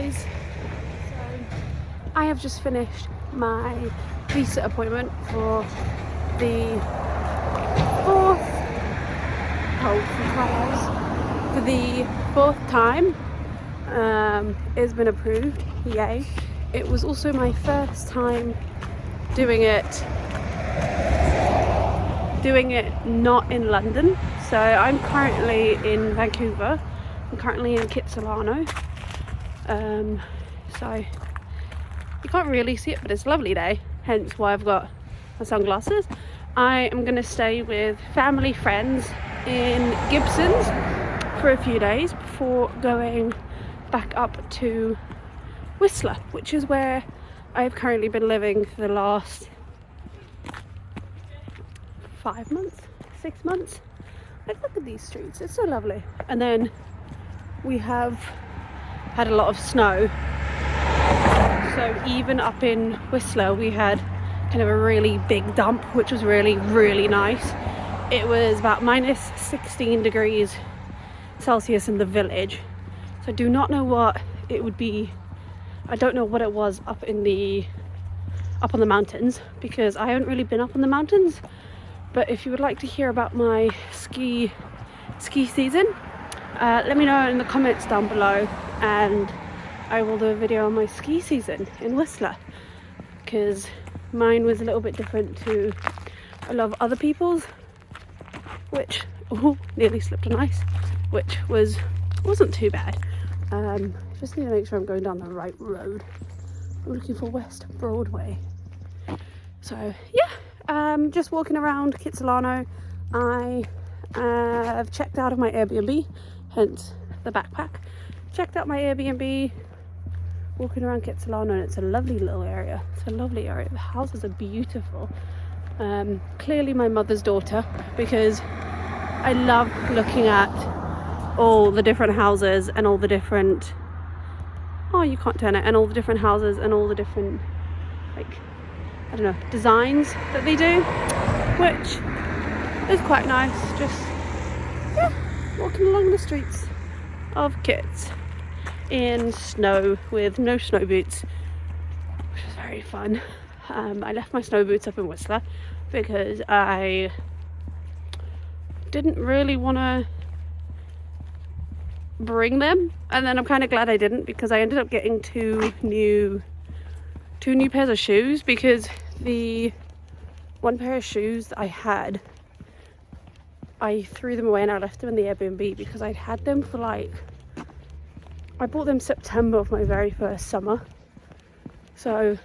guys. So I have just finished my visa appointment for the fourth time. It's been approved, yay. It was also my first time doing it not in London. So I'm currently in Vancouver. I'm currently in Kitsilano. So you can't really see it, but it's a lovely day, hence why I've got my sunglasses. I am going to stay with family friends in Gibsons for a few days before going back up to Whistler, which is where I've currently been living for the last 5 months, 6 months. Like, look at these streets, it's so lovely. And then we have had a lot of snow, so even up in Whistler we had kind of a really big dump, which was really, really nice. It was about minus 16 degrees Celsius in the village, so I do not know what it would be. I don't know what it was up on the mountains, because I haven't really been up on the mountains. But if you would like to hear about my ski season, let me know in the comments down below, and I will do a video on my ski season in Whistler, because mine was a little bit different to a lot of other people's, which nearly slipped on ice, which wasn't too bad. Just need to make sure I'm going down the right road. I'm looking for West Broadway. So yeah, just walking around Kitsilano. I have checked out of my Airbnb, hence the backpack. Checked out my Airbnb, walking around Kitsilano, and it's a lovely little area. It's a lovely area. The houses are beautiful. Clearly my mother's daughter, because I love looking at all the different houses and all the different, you can't turn it, and all the different houses and all the different, like, I don't know, designs that they do, which is quite nice. Just walking along the streets of Kits in snow with no snow boots, which is very fun. I left my snow boots up in Whistler because I didn't really want to bring them, and then I'm kind of glad I didn't, because I ended up getting two new pairs of shoes, because the one pair of shoes that I had, I threw them away and I left them in the Airbnb, because I'd had them for I bought them September of my very first summer. So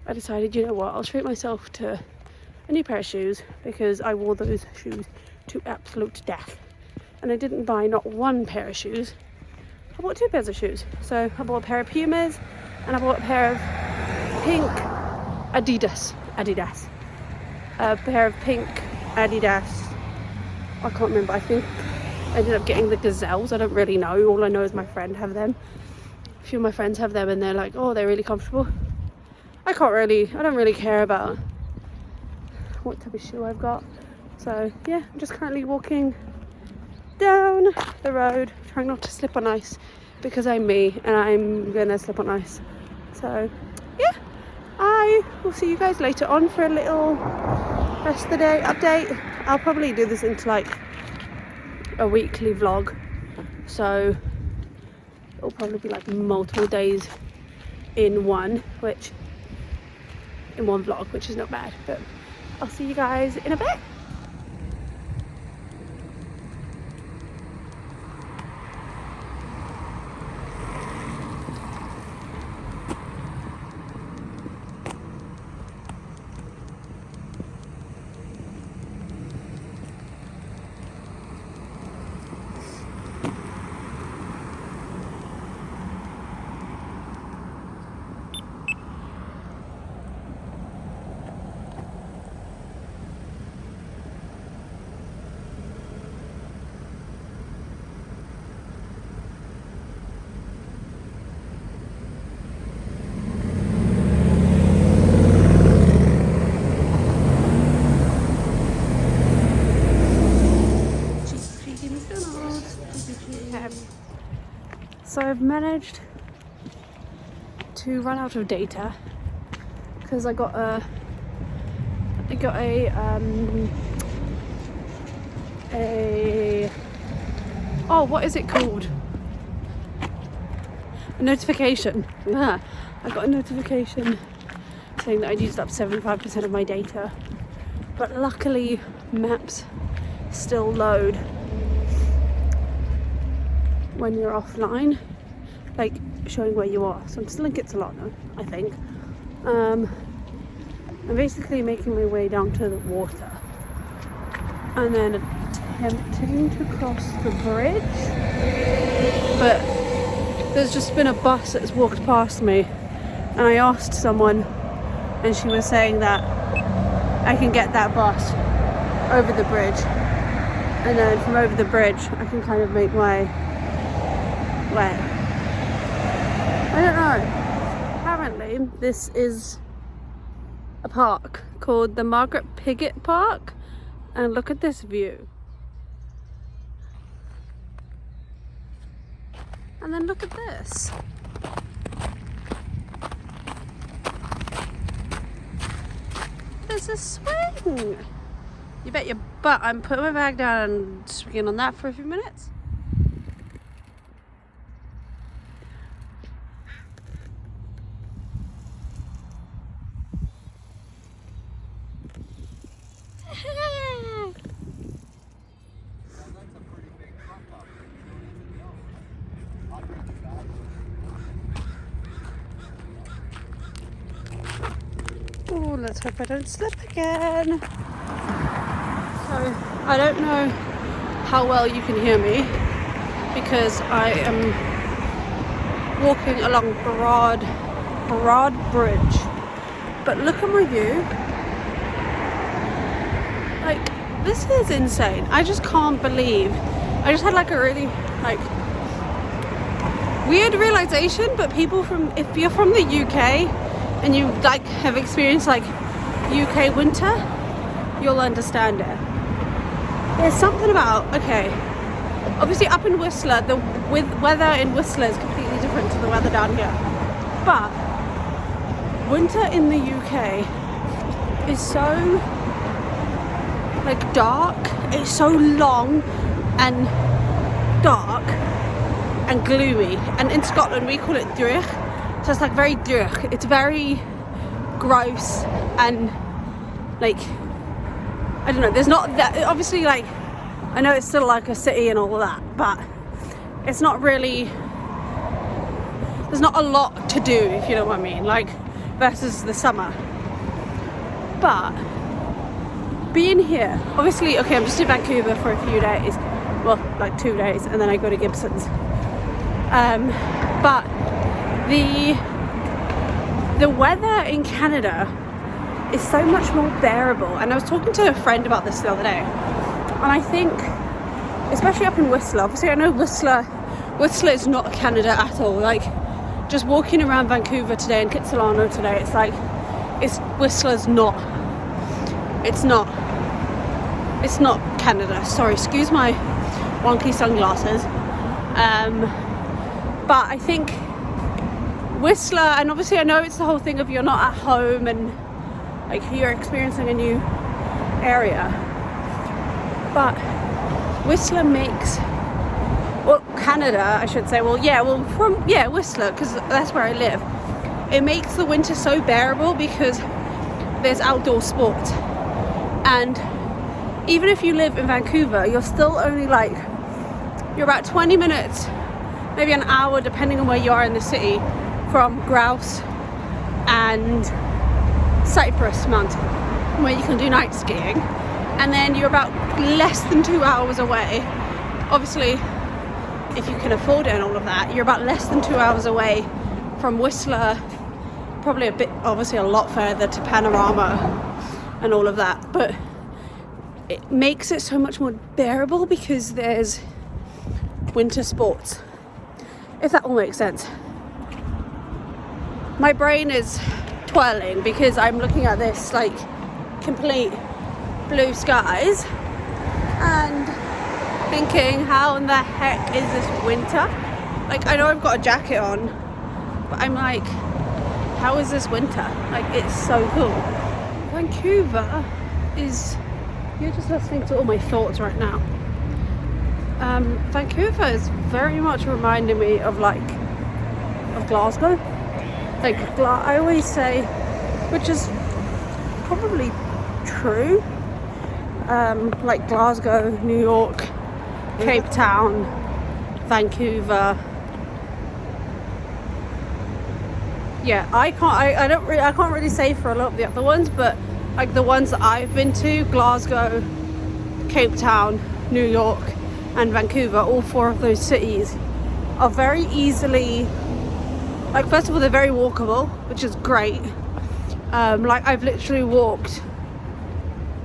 I decided, you know what, I'll treat myself to a new pair of shoes, because I wore those shoes to absolute death. And I didn't buy not one pair of shoes, I bought 2 pairs of shoes. So I bought a pair of Pumas, and I bought a pair of pink Adidas, a pair of pink Adidas, I can't remember, I think I ended up getting the Gazelles, I don't really know, all I know is my friend have them. A few of my friends have them, and they're like, oh, they're really comfortable. I don't really care about what type of shoe I've got. So yeah, I'm just currently walking down the road, trying not to slip on ice, because I'm me and I'm gonna slip on ice. So yeah, I will see you guys later on for a little rest of the day update. I'll probably do this into like a weekly vlog, so it'll probably be like multiple days in one vlog, which is not bad. But I'll see you guys in a bit. So I've managed to run out of data because I got a oh, what is it called? A notification. Yeah, I got a notification saying that I'd used up 75% of my data, but luckily maps still load when you're offline, like showing where you are. So I'm still in Kitsilano, I think. I'm basically making my way down to the water and then attempting to cross the bridge, but there's just been a bus that's walked past me, and I asked someone and she was saying that I can get that bus over the bridge, and then from over the bridge I can kind of make my way. I don't know. Apparently this is a park called the Margaret Pigott Park, and look at this view. And then look at this. There's a swing. You bet your butt I'm putting my bag down and swinging on that for a few minutes. Oh, let's hope I don't slip again. So, I don't know how well you can hear me because I am walking along Broad Bridge. But look at my view. Like, this is insane. I just can't believe. I just had like a really weird realization, but if you're from the UK and you like have experienced like UK winter, you'll understand it. There's something about, okay, obviously up in Whistler, the weather in Whistler is completely different to the weather down here, but winter in the UK is so like dark. It's so long and dark and gloomy, and in Scotland we call it dreich, so it's like very dreich. It's very gross and like, I don't know, there's not that, obviously, like, I know it's still like a city and all of that, but it's not really, there's not a lot to do, if you know what I mean, like versus the summer. But being here, obviously, okay, I'm just in Vancouver for a few days, well, like 2 days, and then I go to Gibson's. But the weather in Canada is so much more bearable, and I was talking to a friend about this the other day, and I think, especially up in Whistler, obviously I know Whistler is not Canada at all. Like, just walking around Vancouver today and Kitsilano today, it's like, Whistler's not, it's not Canada. Sorry, excuse my wonky sunglasses. But I think Whistler, and obviously I know it's the whole thing of you're not at home and like you're experiencing a new area, but Whistler makes, well, Canada I should say, Whistler, because that's where I live, it makes the winter so bearable because there's outdoor sports. And even if you live in Vancouver, you're still only like, you're about 20 minutes, maybe an hour depending on where you are in the city, from Grouse and Cypress Mountain, where you can do night skiing, and then you're about less than 2 hours away, obviously if you can afford it and all of that, you're about less than 2 hours away from Whistler, probably obviously a lot further to Panorama and all of that, but it makes it so much more bearable because there's winter sports, if that all makes sense. My brain is twirling because I'm looking at this like complete blue skies and thinking, how in the heck is this winter? Like, I know I've got a jacket on, but I'm like, how is this winter? Like, it's so cool. Vancouver is, you're just listening to all my thoughts right now. Vancouver is very much reminding me of Glasgow. Like, I always say, which is probably true, like Glasgow, New York, Cape Town, Vancouver. Yeah, I can't really say for a lot of the other ones, but like the ones that I've been to, Glasgow, Cape Town, New York, and Vancouver, all four of those cities are very easily, like, first of all, they're very walkable, which is great. Like, I've literally walked,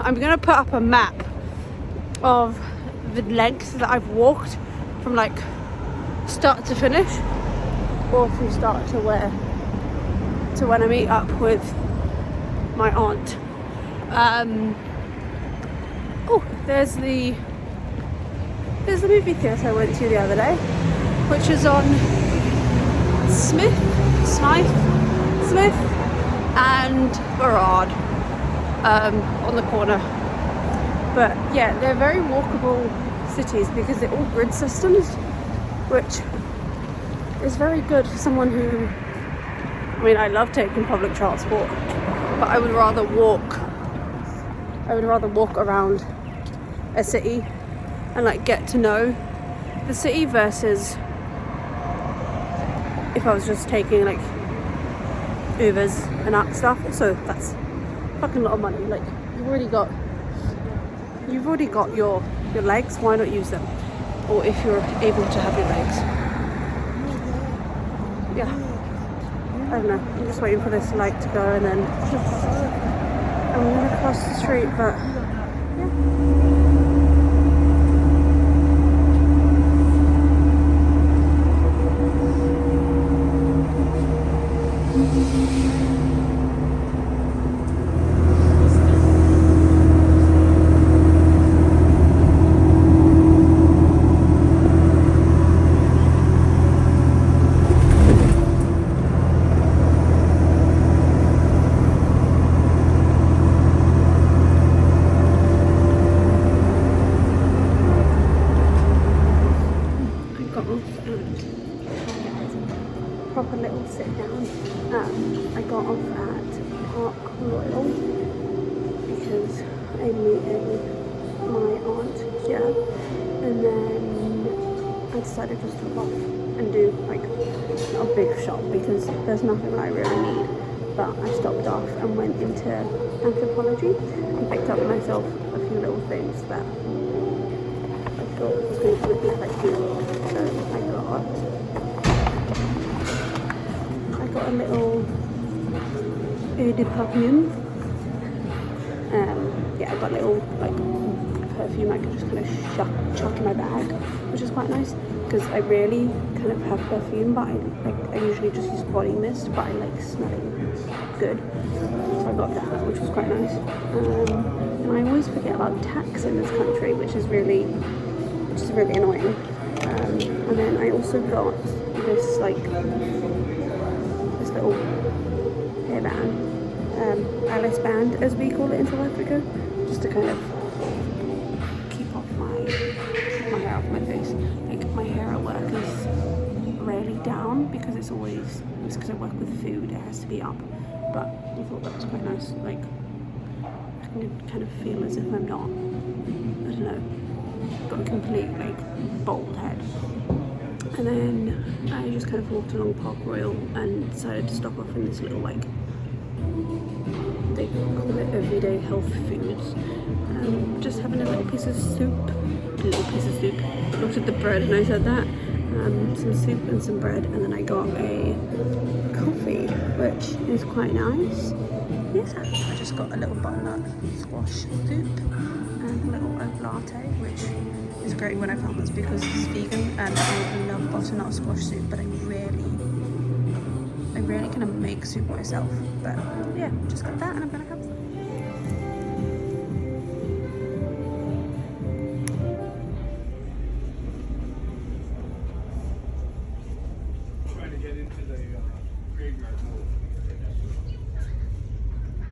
I'm gonna put up a map of the length that I've walked from like start to finish, or from start to when I meet up with my aunt. Oh, there's the movie theatre I went to the other day, which is on Smith and Burrard, on the corner. But yeah, they're very walkable cities because they're all grid systems, which is very good for someone who, I mean, I love taking public transport, but I would rather walk around a city and like get to know the city versus if I was just taking like Ubers and that stuff. So that's fucking lot of money. Like, you've already got your legs, why not use them? Or if you're able to have your legs. Yeah, I don't know, I'm just waiting for this light to go and then I'm gonna cross the street, but yeah. Proper little sit down. I got off at Park Royal because I'm meeting my aunt here, and then I decided just to walk off and do like a big shop because there's nothing that I really need. But I stopped off and went into Anthropologie and picked up myself a few little things that I thought was going to be quite cute. So I got a little eau de parfum. Yeah, I got a little like perfume I could just kind of chuck in my bag, which is quite nice because I rarely kind of have perfume, but I usually just use body mist, but I like smelling good, so I got that, which was quite nice. And I always forget about tax in this country, which is really annoying. And then I also got this little hairband, Alice band as we call it in South Africa, just to kind of keep my hair off my face. Like, my hair at work is rarely down because it's because I work with food, it has to be up, but I thought that was quite nice. Like, I can kind of feel as if I'm not, I don't know, got a complete like bald head. And then I just kind of walked along Park Royal and decided to stop off in this little, like, they call it everyday health foods. Just having a little piece of soup. Looked at the bread and I said that. Some soup and some bread, and then I got a coffee, which is quite nice. Yes, I just got a little butternut squash soup and a little oat latte, which is great when I found this because it's vegan and I love butternut squash soup, but I rarely kind of make soup myself. But yeah, just got that and I'm gonna have some.